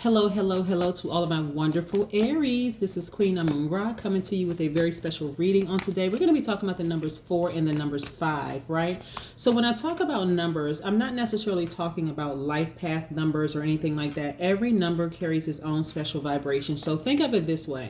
Hello, hello, hello to all of my wonderful Aries. This is Queen Amun Ra coming to you with a very special reading on today. We're going to be talking about the numbers 4 and the numbers 5, right? So when I talk about numbers, I'm not necessarily talking about life path numbers or anything like that. Every number carries its own special vibration. So think of it this way.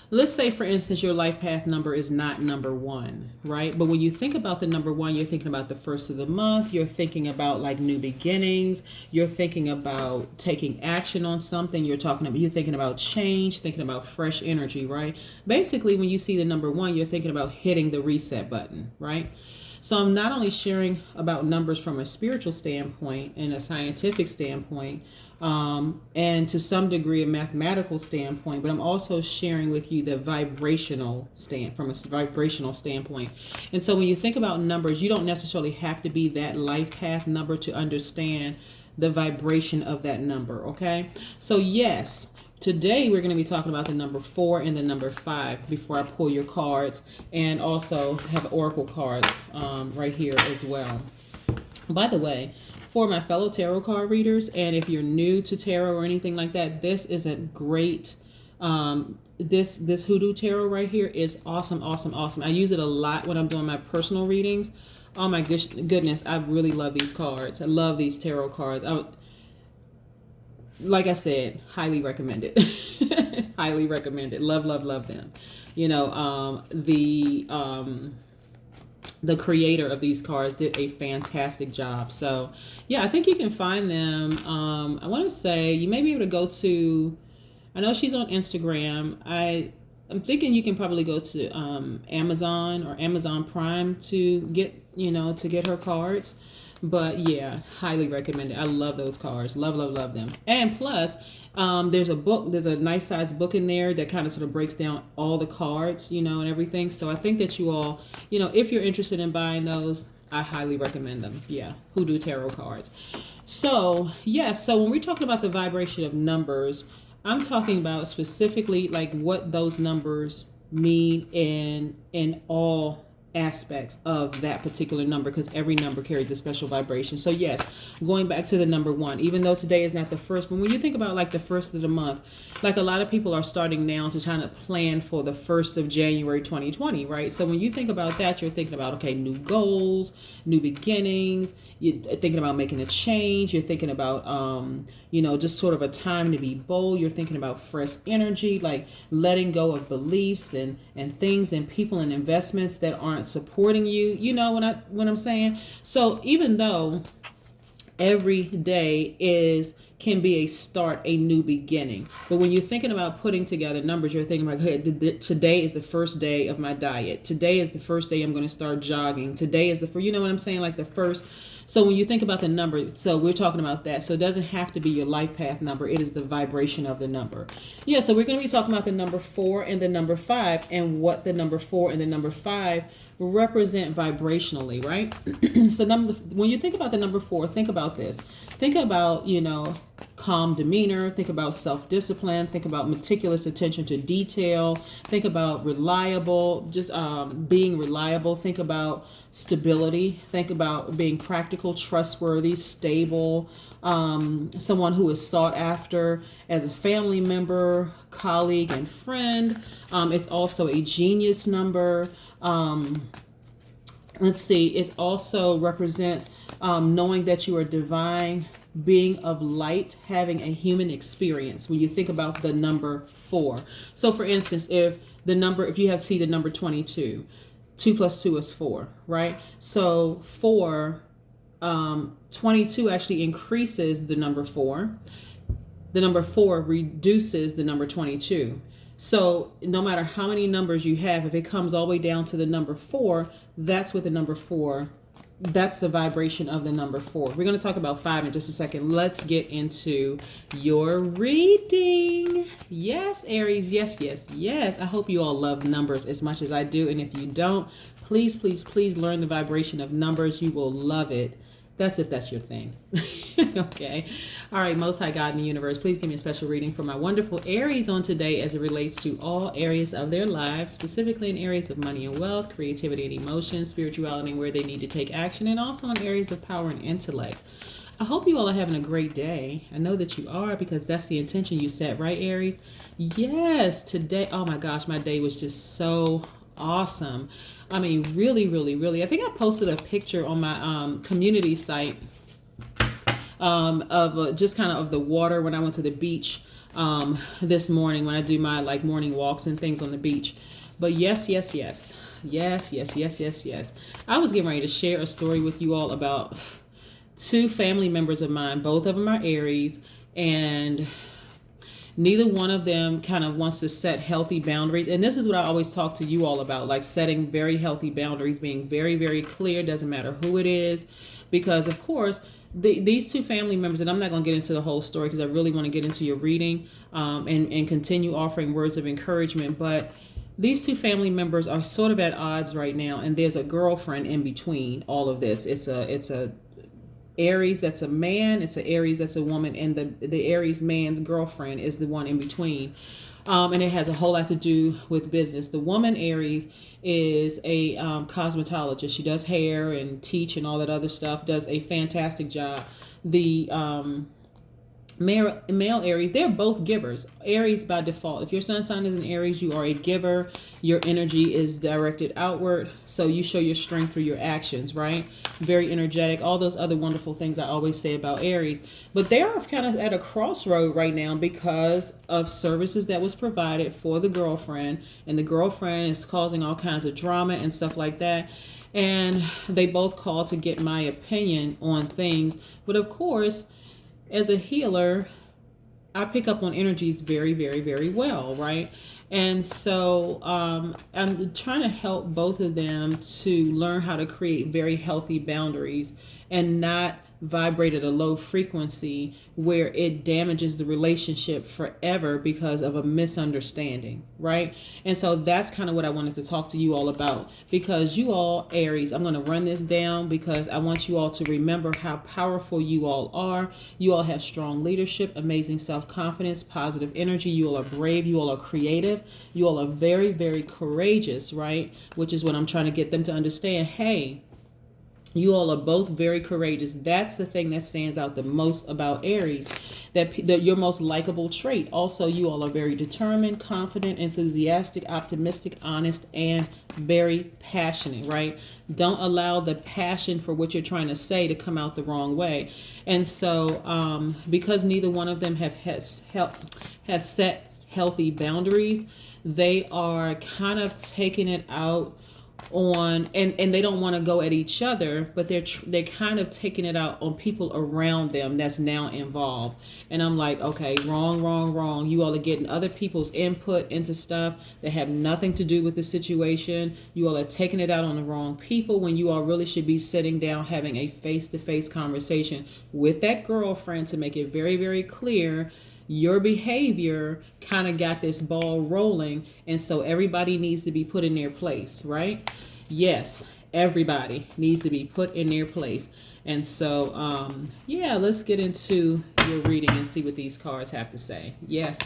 Let's say, for instance, your life path number is not number 1, right? But when you think about the number 1, you're thinking about the first of the month. You're thinking about like new beginnings. You're thinking about taking action on something. You're thinking about change, thinking about fresh energy, right? Basically, when you see the number 1, you're thinking about hitting the reset button, right? So I'm not only sharing about numbers from a spiritual standpoint and a scientific standpoint, and to some degree a mathematical standpoint, but I'm also sharing with you the from a vibrational standpoint. And so when you think about numbers, you don't necessarily have to be that life path number to understand the vibration of that number. Okay, so yes, today we're going to be talking about the number 4 and the number 5 before I pull your cards, and also have oracle cards right here as well. By the way, for my fellow tarot card readers, and if you're new to tarot or anything like that, this is a great this hoodoo tarot right here is awesome. I use it a lot when I'm doing my personal readings. Oh my goodness, I really love these cards. I love these tarot cards. Like I said, highly recommend it. Highly recommend it. Love them. You know, the creator of these cards did a fantastic job. So yeah, I think you can find them. I want to say you may be able to go to, I know she's on Instagram. I'm thinking you can probably go to Amazon or Amazon Prime to get her cards. But yeah, highly recommend it. I love those cards. Love them. And plus, there's a nice size book in there that kind of sort of breaks down all the cards, and everything. So I think that you all, if you're interested in buying those, I highly recommend them. Yeah, Hoodoo Tarot cards. So so when we're talking about the vibration of numbers, I'm talking about specifically like what those numbers mean in all aspects of that particular number, because every number carries a special vibration. So yes, going back to the number 1, even though today is not the first, but when you think about like the first of the month, like a lot of people are starting now to try to plan for the 1st of January 2020, right? So when you think about that, you're thinking about, okay, new goals, new beginnings, you're thinking about making a change, you're thinking about just sort of a time to be bold, you're thinking about fresh energy, like letting go of beliefs and things and people and investments that aren't supporting you. You know what I'm saying? So even though every day can be a start, a new beginning, but when you're thinking about putting together numbers, you're thinking about, hey, today is the first day of my diet. Today is the first day I'm going to start jogging. Today is the first, you know what I'm saying? Like the first. So when you think about the number, so we're talking about that. So it doesn't have to be your life path number. It is the vibration of the number. Yeah, so we're going to be talking about the number 4 and the number 5 and what the number 4 and the number 5 represent vibrationally, right? So when you think about the number 4, think about this. Think about, calm demeanor. Think about self-discipline. Think about meticulous attention to detail. Think about reliable, just being reliable. Think about stability. Think about being practical, trustworthy, stable. Someone who is sought after as a family member, colleague, and friend. It's also a genius number. Let's see, it also represents knowing that you are divine, being of light, having a human experience when you think about the number 4. So for instance, if you see the number 22, 2 plus 2 is 4, right? So 22 actually increases the number 4. The number 4 reduces the number 22. So no matter how many numbers you have, if it comes all the way down to the number 4, that's what the number 4, that's the vibration of the number 4. We're going to talk about 5 in just a second. Let's get into your reading. Yes, Aries. Yes. I hope you all love numbers as much as I do. And if you don't, please learn the vibration of numbers. You will love it. That's if that's your thing. Okay. All right. Most High God in the universe, please give me a special reading for my wonderful Aries on today as it relates to all areas of their lives, specifically in areas of money and wealth, creativity and emotion, spirituality and where they need to take action, and also in areas of power and intellect. I hope you all are having a great day. I know that you are, because that's the intention you set, right, Aries? Yes, today, oh my gosh, my day was just so awesome. I mean, really, really, really. I think I posted a picture on my community site of just kind of the water when I went to the beach this morning, when I do my like morning walks and things on the beach. But yes, yes, yes, yes, yes, yes, yes, yes. I was getting ready to share a story with you all about two family members of mine. Both of them are Aries, and neither one of them kind of wants to set healthy boundaries. And this is what I always talk to you all about, like setting very healthy boundaries, being very, very clear. Doesn't matter who it is, because of course, these two family members, and I'm not going to get into the whole story because I really want to get into your reading and continue offering words of encouragement. But these two family members are sort of at odds right now, and there's a girlfriend in between all of this. It's a Aries that's a man, it's an Aries that's a woman, and the Aries man's girlfriend is the one in between. And it has a whole lot to do with business. The woman, Aries, is a cosmetologist. She does hair and teach and all that other stuff, does a fantastic job. The male Aries, they're both givers. Aries by default. If your sun sign is an Aries, you are a giver. Your energy is directed outward, so you show your strength through your actions, right? Very energetic, all those other wonderful things I always say about Aries. But they are kind of at a crossroad right now because of services that was provided for the girlfriend, and the girlfriend is causing all kinds of drama and stuff like that. And they both called to get my opinion on things. But of course, as a healer, I pick up on energies very, very, very well, right? And so I'm trying to help both of them to learn how to create very healthy boundaries and not vibrate at a low frequency where it damages the relationship forever because of a misunderstanding, right? And so that's kind of what I wanted to talk to you all about, because you all, Aries, I'm going to run this down because I want you all to remember how powerful you all are. You all have strong leadership, amazing self-confidence, positive energy. You all are brave. You all are creative. You all are very, very courageous, right? Which is what I'm trying to get them to understand. Hey, you all are both very courageous. That's the thing that stands out the most about Aries, that your most likable trait. Also, you all are very determined, confident, enthusiastic, optimistic, honest, and very passionate, right? Don't allow the passion for what you're trying to say to come out the wrong way. And so because neither one of them have set healthy boundaries, they are kind of taking it out on, and they don't want to go at each other, but they're kind of taking it out on people around them that's now involved. And I'm like, okay, wrong. You all are getting other people's input into stuff that have nothing to do with the situation. You all are taking it out on the wrong people when you all really should be sitting down having a face-to-face conversation with that girlfriend to make it very, very clear your behavior kind of got this ball rolling, and so everybody needs to be put in their place, right? Yes, everybody needs to be put in their place. And so yeah, let's get into your reading and see what these cards have to say. Yes.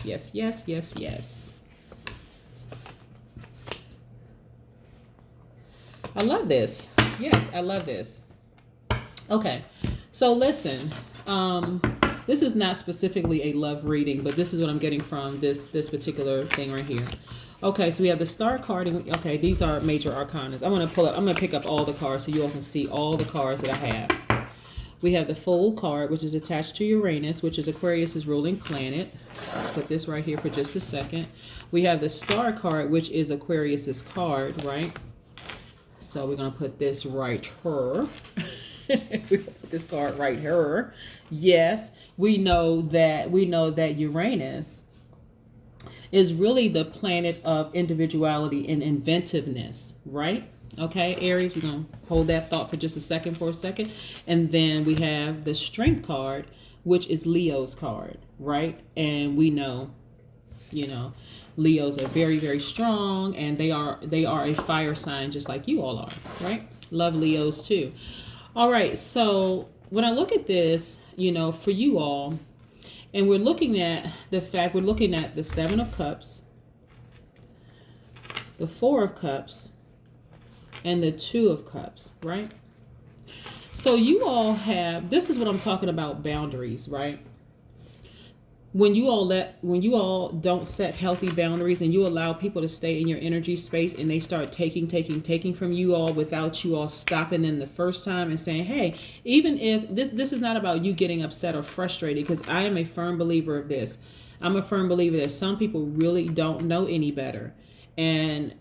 I love this. Yes, I love this. Okay, so listen, this is not specifically a love reading, but this is what I'm getting from this particular thing right here. Okay, so we have the Star card, and okay, these are major arcanas. I'm gonna pick up all the cards so you all can see all the cards that I have. We have the Fool card, which is attached to Uranus, which is Aquarius's ruling planet. Let's put this right here for just a second. We have the Star card, which is Aquarius's card, right? So we're gonna put this right here. We put this card right here. Yes, we know that Uranus is really the planet of individuality and inventiveness, right? Okay, Aries, we're going to hold that thought for just a second. And then we have the Strength card, which is Leo's card, right? And we know, Leos are very, very strong, and they are a fire sign just like you all are, right? Love Leos too. All right, so when I look at this, for you all, and we're looking at the Seven of Cups, the Four of Cups, and the Two of Cups, right? So you all have, this is what I'm talking about, boundaries, right? When you all don't set healthy boundaries and you allow people to stay in your energy space and they start taking from you all without you all stopping them the first time and saying, hey, even if this is not about you getting upset or frustrated, because I am a firm believer of this. I'm a firm believer that some people really don't know any better, and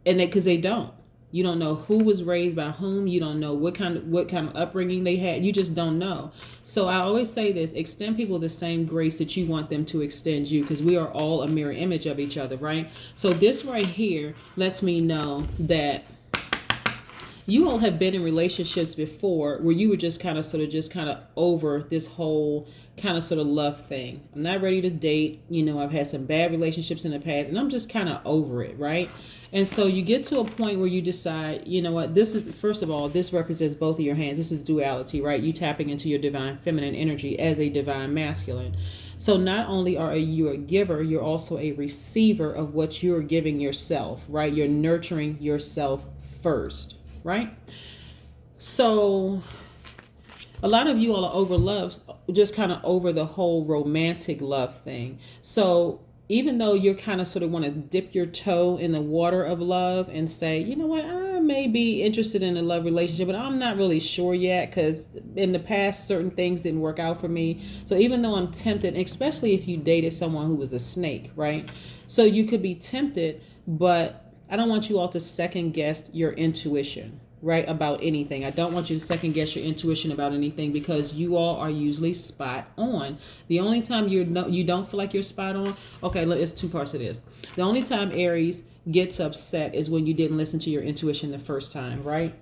because they don't. You don't know who was raised by whom. You don't know what kind of upbringing they had. You just don't know. So I always say this: extend people the same grace that you want them to extend you, because we are all a mirror image of each other, right? So this right here lets me know that you all have been in relationships before where you were just kind of over this whole kind of sort of love thing. I'm not ready to date. I've had some bad relationships in the past and I'm just kind of over it, right? And so you get to a point where you decide, you know what, this is, first of all, this represents both of your hands. This is duality, right? You tapping into your divine feminine energy as a divine masculine. So not only are you a giver, you're also a receiver of what you're giving yourself, right? You're nurturing yourself first, right? So a lot of you all are over love, just kind of over the whole romantic love thing. So even though you're kind of sort of want to dip your toe in the water of love and say, you know what, I may be interested in a love relationship, but I'm not really sure yet because in the past certain things didn't work out for me. So even though I'm tempted, especially if you dated someone who was a snake, right? So you could be tempted, but I don't want you all to second guess your intuition, right, about anything. I don't want you to second guess your intuition about anything, because you all are usually spot on. The only time you don't feel like you're spot on, okay, it's two parts of this. The only time Aries gets upset is when you didn't listen to your intuition the first time, right?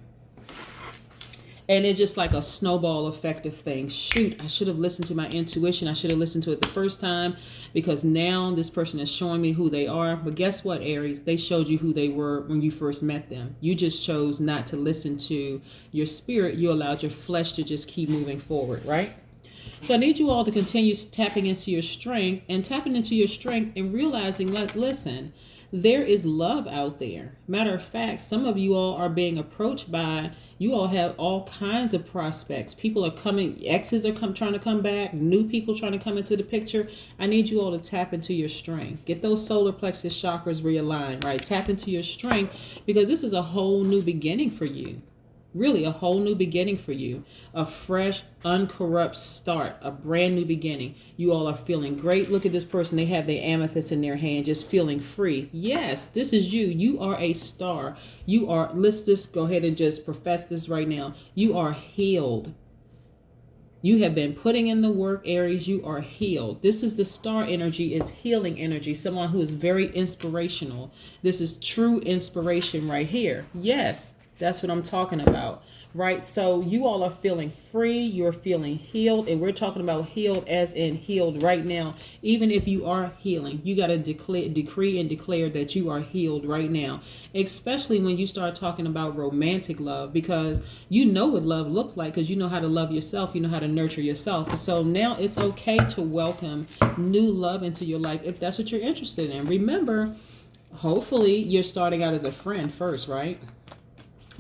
And it's just like a snowball effect of things. Shoot, I should have listened to my intuition. I should have listened to it the first time, because now this person is showing me who they are. But guess what, Aries? They showed you who they were when you first met them. You just chose not to listen to your spirit. You allowed your flesh to just keep moving forward, right? So I need you all to continue tapping into your strength and realizing, like, listen, there is love out there. Matter of fact, some of you all are being approached by, you all have all kinds of prospects. People are coming, exes are trying to come back, new people trying to come into the picture. I need you all to tap into your strength. Get those solar plexus chakras realigned, right? Tap into your strength, because this is a whole new beginning for you. Really, a whole new beginning for you. A fresh, uncorrupt start. A brand new beginning. You all are feeling great. Look at this person. They have the amethyst in their hand, just feeling free. Yes, this is you. You are a star. You are, let's just go ahead and just profess this right now. You are healed. You have been putting in the work, Aries. You are healed. This is the star energy, is healing energy. Someone who is very inspirational. This is true inspiration right here. Yes. That's what I'm talking about, right? So you all are feeling free. You're feeling healed. And we're talking about healed as in healed right now. Even if you are healing, you got to decree and declare that you are healed right now. Especially when you start talking about romantic love, because you know what love looks like, because you know how to love yourself. You know how to nurture yourself. So now it's okay to welcome new love into your life if that's what you're interested in. Remember, hopefully you're starting out as a friend first, right?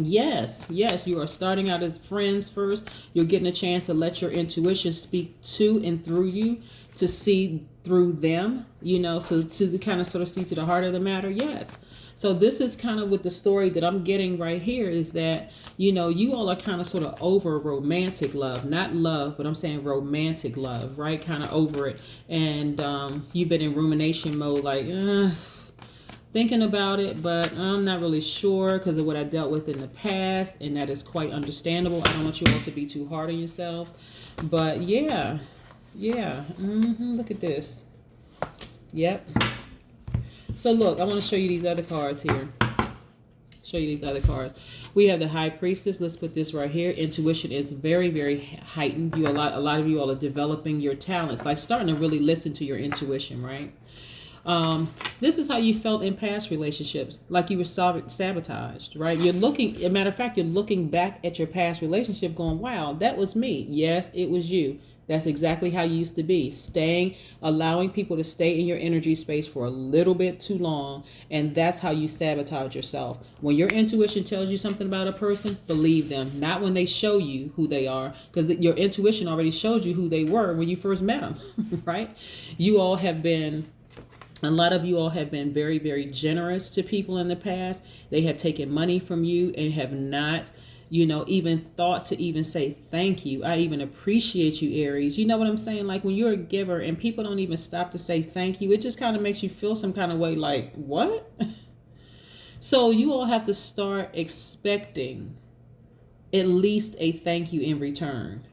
Yes, you are starting out as friends first. You're getting a chance to let your intuition speak to and through you, to see through them, so to kind of sort of see to the heart of the matter. Yes. So this is kind of what the story that I'm getting right here is that, you all are kind of sort of over romantic love, not love, but I'm saying romantic love, right? Kind of over it. And you've been in rumination mode, like, thinking about it, but I'm not really sure because of what I dealt with in the past, and that is quite understandable. I don't want you all to be too hard on yourselves, but yeah. Look at this. Yep. So look, I want to show you these other cards here. We have the High Priestess. Let's put this right here. Intuition is very, very heightened. A lot of you all are developing your talents, like starting to really listen to your intuition, right? This is how you felt in past relationships, like you were sabotaged, right? As a matter of fact, you're looking back at your past relationship going, wow, that was me. Yes, it was you. That's exactly how you used to be. Allowing people to stay in your energy space for a little bit too long. And that's how you sabotage yourself. When your intuition tells you something about a person, believe them. Not when they show you who they are, because your intuition already showed you who they were when you first met them, right? A lot of you all have been very, very generous to people in the past. They have taken money from you and have not, even thought to even say thank you. I even appreciate you, Aries. You know what I'm saying? Like when you're a giver and people don't even stop to say thank you, it just kind of makes you feel some kind of way like, what? So you all have to start expecting at least a thank you in return.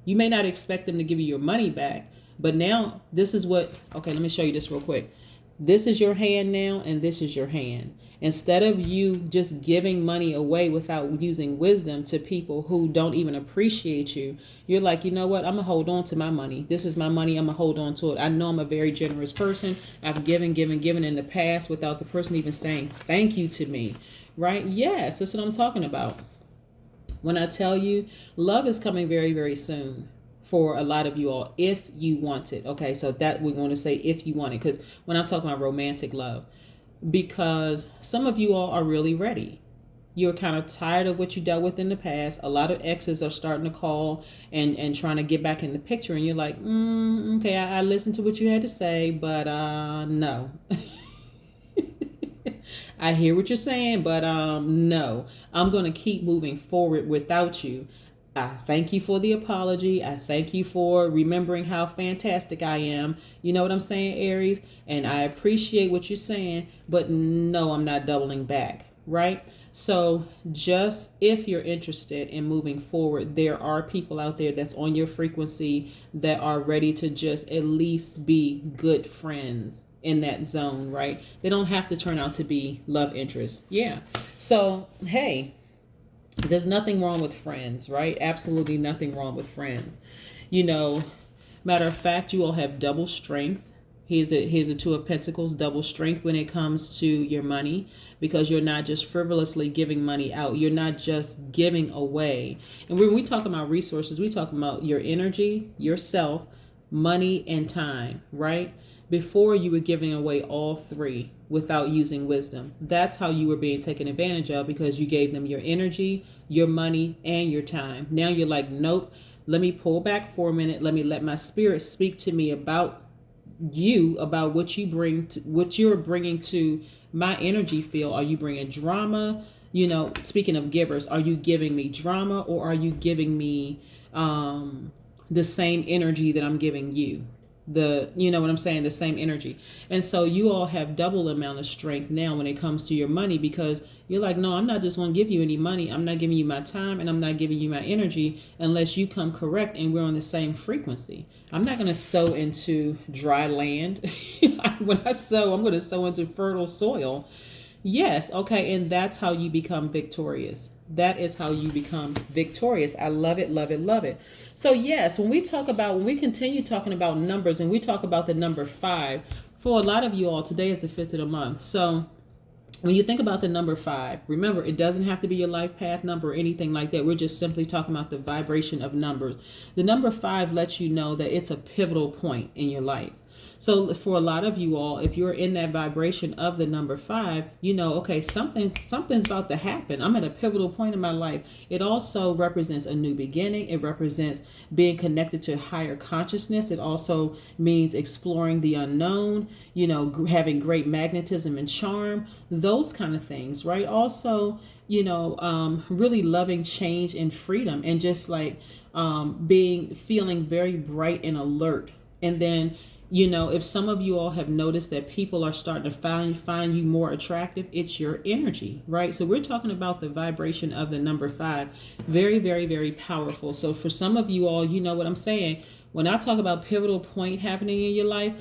You may not expect them to give you your money back, but now this is okay, let me show you this real quick. This is your hand now, and this is your hand. Instead of you just giving money away without using wisdom to people who don't even appreciate you, you're like, you know what? I'm going to hold on to my money. This is my money. I'm going to hold on to it. I know I'm a very generous person. I've given in the past without the person even saying thank you to me, right? Yes, that's what I'm talking about. When I tell you, love is coming very, very soon. For a lot of you all, if you want it. Okay, so that we want to say if you want it, because when I'm talking about romantic love, because some of you all are really ready. You're kind of tired of what you dealt with in the past. A lot of exes are starting to call and trying to get back in the picture, and you're like, okay, I listened to what you had to say, but no. I hear what you're saying, but no, I'm going to keep moving forward without you. I thank you for the apology. I thank you for remembering how fantastic I am. You know what I'm saying, Aries? And I appreciate what you're saying, but no, I'm not doubling back, right? So just if you're interested in moving forward, there are people out there that's on your frequency that are ready to just at least be good friends in that zone, right? They don't have to turn out to be love interests. Yeah. So, hey, there's nothing wrong with friends, right? Absolutely nothing wrong with friends. Matter of fact, you all have double strength. Here's the Two of Pentacles, double strength when it comes to your money, because you're not just frivolously giving money out. You're not just giving away. And when we talk about resources, we talk about your energy, yourself, money, and time, right? Before, you were giving away all three without using wisdom. That's how you were being taken advantage of, because you gave them your energy, your money, and your time. Now you're like, nope, let me pull back for a minute. Let me let my spirit speak to me about you, about what what you're bringing to my energy field. Are you bringing drama? Speaking of givers, are you giving me drama, or are you giving me the same energy that I'm giving you? The same energy. And so you all have double amount of strength now when it comes to your money, because you're like, no, I'm not just going to give you any money. I'm not giving you my time, and I'm not giving you my energy unless you come correct and we're on the same frequency. I'm not going to sow into dry land. When I sow, I'm going to sow into fertile soil. Yes, okay, and that's how you become victorious. That is how you become victorious. I love it, love it, love it. So yes, when we continue talking about numbers, and we talk about the number 5, for a lot of you all, today is the 5th of the month. So when you think about the number 5, remember, it doesn't have to be your life path number or anything like that. We're just simply talking about the vibration of numbers. The number 5 lets you know that it's a pivotal point in your life. So for a lot of you all, if you're in that vibration of the number 5, okay, something's about to happen. I'm at a pivotal point in my life. It also represents a new beginning. It represents being connected to higher consciousness. It also means exploring the unknown, having great magnetism and charm, those kind of things, right? Also, really loving change and freedom, and just like feeling very bright and alert. And then, if some of you all have noticed that people are starting to find you more attractive, it's your energy, right? So we're talking about the vibration of the number 5. Very, very, very powerful. So for some of you all, you know what I'm saying. When I talk about pivotal point happening in your life,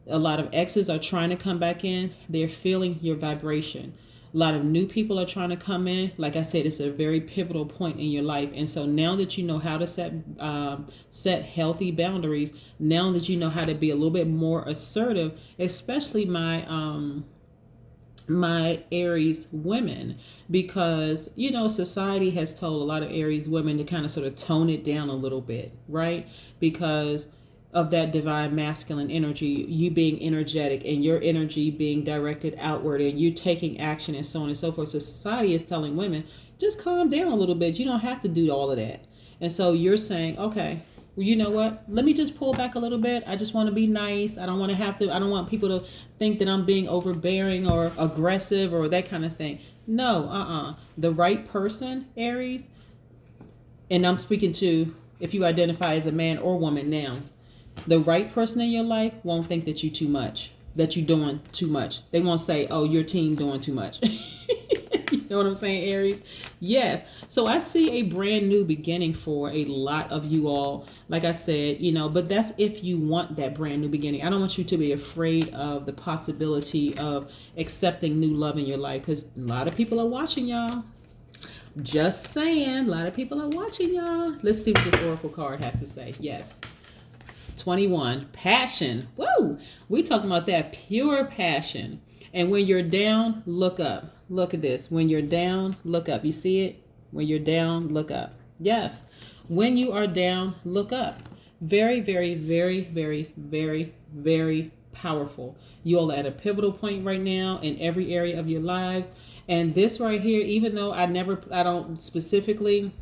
a lot of exes are trying to come back in. They're feeling your vibration. A lot of new people are trying to come in. Like I said, it's a very pivotal point in your life. And so now that you know how to set healthy boundaries, now that you know how to be a little bit more assertive, especially my my Aries women, because society has told a lot of Aries women to kind of sort of tone it down a little bit, right? Because of that divine masculine energy, you being energetic and your energy being directed outward and you taking action and so on and so forth. So society is telling women, just calm down a little bit. You don't have to do all of that. And so you're saying, okay, well, you know what? Let me just pull back a little bit. I just want to be nice. I don't want to have to, I don't want people to think that I'm being overbearing or aggressive or that kind of thing. No, The right person, Aries, and I'm speaking to if you identify as a man or woman now, the right person in your life won't think that you too much, that you're doing too much. They won't say, oh, your team doing too much. You know what I'm saying, Aries? Yes. So I see a brand new beginning for a lot of you all. Like I said, but that's if you want that brand new beginning. I don't want you to be afraid of the possibility of accepting new love in your life, because a lot of people are watching, y'all. Just saying, a lot of people are watching, y'all. Let's see what this oracle card has to say. Yes. 21, passion. Woo! We talking about that pure passion. And when you're down, look up. Look at this. When you're down, look up. You see it? When you're down, look up. Yes. When you are down, look up. Very, very, very, very, very, very powerful. You all are at a pivotal point right now in every area of your lives. And this right here, even though I don't specifically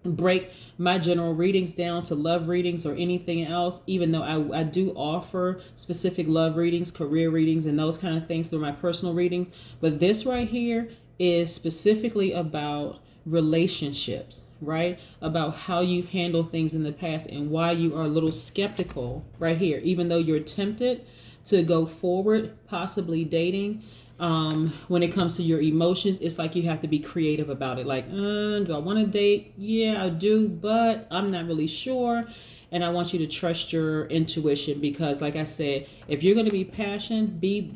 break my general readings down to love readings or anything else, even though I do offer specific love readings, career readings, and those kind of things through my personal readings. But this right here is specifically about relationships, right? About how you've handled things in the past and why you are a little skeptical right here, even though you're tempted to go forward, possibly dating. When it comes to your emotions, it's like you have to be creative about it. Like, do I want to date? Yeah, I do, but I'm not really sure. And I want you to trust your intuition, because like I said, if you're going to be passionate, be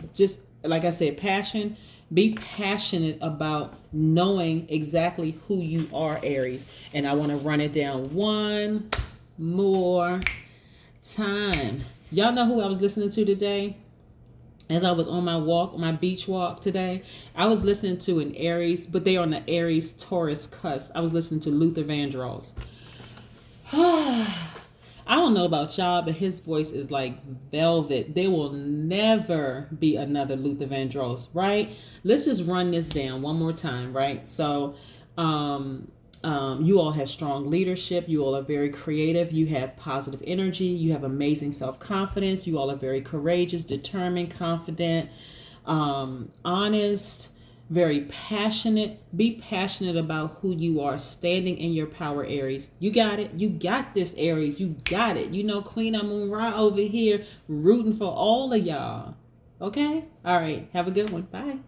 passionate about knowing exactly who you are, Aries. And I want to run it down one more time. Y'all know who I was listening to today? As I was on my beach walk today, I was listening to an Aries, but they are on the Aries Taurus cusp. I was listening to Luther Vandross. I don't know about y'all, but his voice is like velvet. There will never be another Luther Vandross, right? Let's just run this down one more time, right? So, you all have strong leadership. You all are very creative. You have positive energy. You have amazing self-confidence. You all are very courageous, determined, confident, honest, very passionate. Be passionate about who you are, standing in your power, Aries. You got it. You got this, Aries. You got it. Queen Amun Ra over here rooting for all of y'all. Okay? All right. Have a good one. Bye.